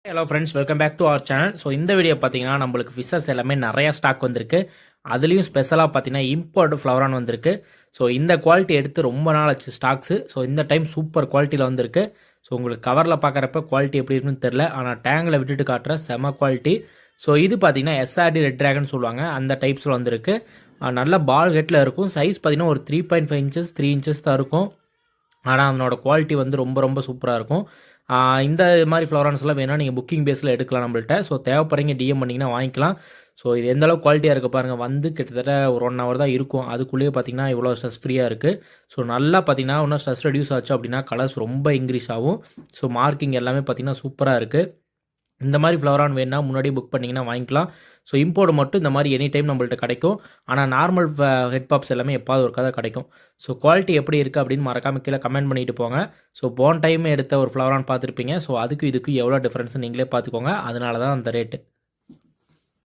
Hello friends, welcome back to our channel. So இந்த video பார்த்தீங்கன்னா நம்மளுக்கு ஃபிஷ்ஷஸ் எல்லாமே நிறையா ஸ்டாக் வந்திருக்கு. அதுலேயும் ஸ்பெஷலாக பார்த்தீங்கன்னா இம்போர்ட் ஃப்ளவரான் வந்திருக்கு. ஸோ இந்த குவாலிட்டி எடுத்து ரொம்ப நாள் ஆச்சு ஸ்டாக்ஸு. ஸோ இந்த டைம் சூப்பர் குவாலிட்டியில் வந்திருக்கு. ஸோ உங்களுக்கு கவரில் பார்க்குறப்ப குவாலிட்டி எப்படி இருக்குன்னு தெரில, ஆனால் டேங்கில் விட்டுட்டு காட்டுற செம குவாலிட்டி. ஸோ இது பார்த்தீங்கன்னா எஸ்ஆர்டி ரெட் ட்ராகன் சொல்லுவாங்க, அந்த டைப்ஸில் வந்திருக்கு. நல்ல பால் ஹெட்டில் இருக்கும். சைஸ் பார்த்தீங்கன்னா ஒரு 3.5 இன்ச்சஸ் 3 இன்ச்சஸ் தான் இருக்கும். ஆனால் அதனோட குவாலிட்டி வந்து ரொம்ப ரொம்ப சூப்பராக இருக்கும். இந்த மாதிரி ஃப்ளவரான்ஸ்லாம் வேணால் நீங்கள் புக்கிங் பேஸில் எடுக்கலாம் நம்மள்ட்ட. ஸோ தேவைப்படுறீங்க டிஎம் பண்ணிங்கன்னா வாங்கிக்கலாம். ஸோ இது எந்த அளவுக்கு குவாலிட்டியாக இருக்குது பாருங்கள். வந்து கிட்டத்தட்ட ஒரு 1 hour தான் இருக்கும். அதுக்குள்ளேயே பார்த்தீங்கன்னா இவ்வளோ ஸ்ட்ரெஸ் ஃப்ரீயாக இருக்குது. ஸோ நல்லா பார்த்தீங்கன்னா இன்னும் ஸ்ட்ரெஸ் ரெடியூஸ் ஆச்சு அப்படின்னா கலர்ஸ் ரொம்ப இன்க்ரீஸ் ஆகும். ஸோ மார்க்கிங் எல்லாமே பார்த்தீங்கன்னா சூப்பராக இருக்குது. இந்த மாதிரி ஃப்ளவரான் வேணால் முன்னாடி புக் பண்ணிங்கன்னா வாங்கிக்கலாம். ஸோ இம்போர்ட் மட்டும் இந்த மாதிரி எனி டைம் நம்மள்ட்ட கிடைக்கும். ஆனால் நார்மல் ஹெட் பாப்ஸ் எல்லாமே எப்பாவது ஒரு கதை கிடைக்கும். ஸோ குவாலிட்டி எப்படி இருக்குது அப்படின்னு மறக்காம கீழே கமெண்ட் பண்ணிட்டு போங்க. ஸோ போன டைம் எடுத்த ஒரு ஃப்ளவரான் பார்த்துருப்பீங்க. ஸோ அதுக்கும் இதுக்கும் எவ்வளோ டிஃப்ரென்ஸ் நீங்களே பார்த்துக்கோங்க. அதனால தான் அந்த ரேட்டு.